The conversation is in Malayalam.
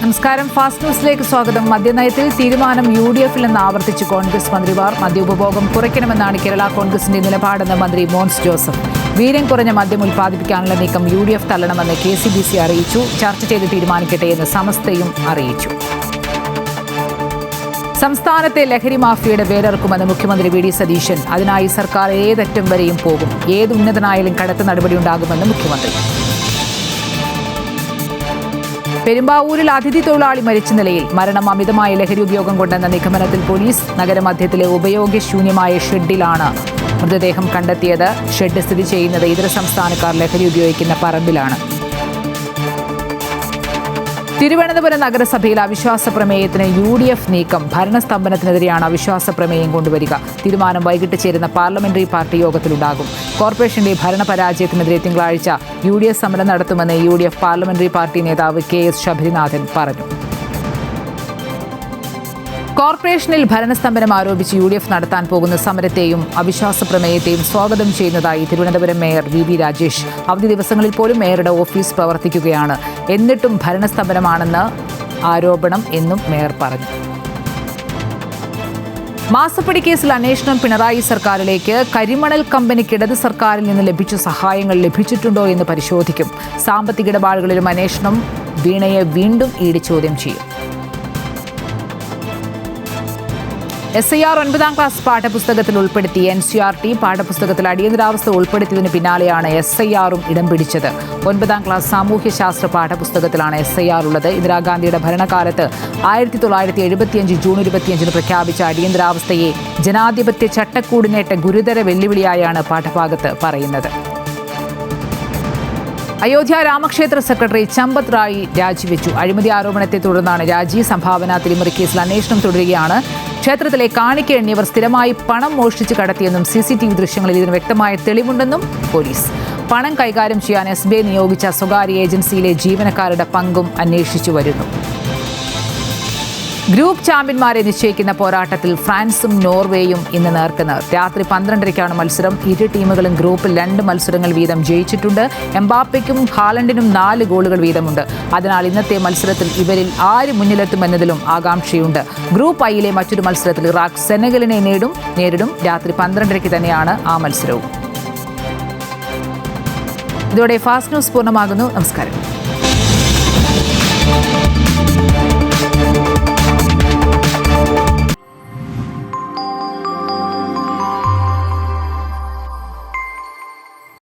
നമസ്കാരം. ഫാസ്റ്റ് ന്യൂസിലേക്ക് സ്വാഗതം. മദ്യനയത്തിൽ തീരുമാനം UDF-ൽ ആവർത്തിച്ച് കോൺഗ്രസ് മന്ത്രിമാർ. മദ്യോപഭോഗം കുറയ്ക്കണമെന്നാണ് കേരള കോൺഗ്രസിന്റെ നിലപാടെന്ന് മന്ത്രി മോൻസ് ജോസഫ്. വീര്യം കുറഞ്ഞ മദ്യം ഉൽപ്പാദിപ്പിക്കാനുള്ള നീക്കം UDF തള്ളണമെന്ന് KCBC അറിയിച്ചു. ചർച്ച ചെയ്ത് തീരുമാനിക്കട്ടെ എന്ന് സമസ്തയും അറിയിച്ചു. സംസ്ഥാനത്തെ ലഹരി മാഫിയയുടെ വേരറുക്കുമെന്ന് മുഖ്യമന്ത്രി VD സതീശൻ. അതിനായി സർക്കാർ ഏതറ്റം വരെയും പോകും. ഏത് ഉന്നതനായാലും കടുത്ത നടപടിയുണ്ടാകുമെന്ന് മുഖ്യമന്ത്രി. പെരുമ്പാവൂരിൽ അതിഥി തൊഴിലാളി മരിച്ച നിലയിൽ. മരണം അമിതമായ ലഹരി ഉപയോഗം കൊണ്ടെന്ന നിഗമനത്തിൽ പോലീസ്. നഗരമധ്യത്തിലെ ഉപയോഗശൂന്യമായ ഷെഡിലാണ് മൃതദേഹം കണ്ടെത്തിയത്. ഷെഡ് സ്ഥിതി ചെയ്യുന്നത് ഇതര സംസ്ഥാനക്കാർ ലഹരി ഉപയോഗിക്കുന്ന പറമ്പിലാണ്. തിരുവനന്തപുരം നഗരസഭയിൽ അവിശ്വാസ പ്രമേയത്തിന് UDF നീക്കം. ഭരണസ്തംഭനത്തിനെതിരെയാണ് അവിശ്വാസ പ്രമേയം കൊണ്ടുവരിക. തീരുമാനം വൈകിട്ട് ചേരുന്ന പാർലമെന്ററി പാർട്ടി യോഗത്തിലുണ്ടാകും. കോർപ്പറേഷന്റെ ഭരണപരാജയത്തിനെതിരെ തിങ്കളാഴ്ച UDF സമരം നടത്തുമെന്ന് UDF പാർലമെന്ററി പാർട്ടി നേതാവ് KS ശബരിനാഥൻ പറഞ്ഞു. കോർപ്പറേഷനിൽ ഭരണസ്തംഭനം ആരോപിച്ച് UDF നടത്താൻ പോകുന്ന സമരത്തെയും അവിശ്വാസ പ്രമേയത്തെയും സ്വാഗതം ചെയ്യുന്നതായി തിരുവനന്തപുരം മേയർ VV രാജേഷ്. അവധി ദിവസങ്ങളിൽ പോലും മേയറുടെ ഓഫീസ് പ്രവർത്തിക്കുകയാണ്. എന്നിട്ടും ഭരണസ്തംഭനമാണെന്ന് ആരോപണം എന്നും മേയർ പറഞ്ഞു. മാസപ്പടി കേസിൽ അന്വേഷണം പിണറായി സർക്കാരിലേക്ക്. കരിമണൽ കമ്പനിക്ക് ഇടത് സർക്കാരിൽ നിന്ന് ലഭിച്ച സഹായങ്ങൾ ലഭിച്ചിട്ടുണ്ടോ എന്ന് പരിശോധിക്കും. സാമ്പത്തിക ഇടപാടുകളിലും അന്വേഷണം. വീണയെ വീണ്ടും ED ചോദ്യം ചെയ്യും. SIR 9ാം ക്ലാസ് പാഠപുസ്തകത്തിൽ ഉൾപ്പെടുത്തി. NCERT പാഠപുസ്തകത്തിൽ അടിയന്തരാവസ്ഥ ഉൾപ്പെടുത്തിയതിന് പിന്നാലെയാണ് SIR-ഉം ഇടം പിടിച്ചത്. 9ാം ക്ലാസ് സാമൂഹ്യശാസ്ത്ര പാഠപുസ്തകത്തിലാണ് SIR ഉള്ളത്. ഇന്ദിരാഗാന്ധിയുടെ ഭരണകാലത്ത് 1975 ജൂൺ 25 പ്രഖ്യാപിച്ച അടിയന്തരാവസ്ഥയെ ജനാധിപത്യ ചട്ടക്കൂടിനേറ്റ ഗുരുതര വെല്ലുവിളിയായാണ് പാഠഭാഗത്ത് പറയുന്നത്. അയോധ്യ രാമക്ഷേത്ര സെക്രട്ടറി ചമ്പത് റായ് രാജിവെച്ചു. അഴിമതി ആരോപണത്തെ തുടർന്നാണ് രാജി. സംഭാവന തിരിമറി കേസിൽ അന്വേഷണം തുടരുകയാണ്. ക്ഷേത്രത്തിലെ കാണിക്ക എണ്ണിയവർ സ്ഥിരമായി പണം മോഷ്ടിച്ച് കടത്തിയെന്നും CCTV ദൃശ്യങ്ങളിൽ ഇതിന് വ്യക്തമായ തെളിവുണ്ടെന്നും പോലീസ്. പണം കൈകാര്യം ചെയ്യാൻ SBI നിയോഗിച്ച സ്വകാര്യ ഏജൻസിയിലെ ജീവനക്കാരുടെ പങ്കും അന്വേഷിച്ചു വരുന്നു. ഗ്രൂപ്പ് ചാമ്പ്യന്മാരെ നിശ്ചയിക്കുന്ന പോരാട്ടത്തിൽ ഫ്രാൻസും നോർവേയും ഇന്ന് നേർക്കുനേർ. രാത്രി 12:30-ക്കാണ് മത്സരം. ഇരു ടീമുകളും ഗ്രൂപ്പിൽ 2 മത്സരങ്ങൾ വീതം ജയിച്ചിട്ടുണ്ട്. എംബാപ്പയ്ക്കും ഹാലണ്ടിനും 4 ഗോളുകൾ വീതമുണ്ട്. അതിനാൽ ഇന്നത്തെ മത്സരത്തിൽ ഇവരിൽ ആര് മുന്നിലെത്തുമെന്നതിലും ആകാംക്ഷയുണ്ട്. ഗ്രൂപ്പ് I-ലെ മറ്റൊരു മത്സരത്തിൽ ഇറാഖ് സെനഗലിനെ നേരിടും. രാത്രി 12:30-ക്ക് തന്നെയാണ് ആ മത്സരവും. ഇതോടെ ഫാസ്റ്റ് ന്യൂസ് പൂർണ്ണമാകുന്നു. നമസ്കാരം.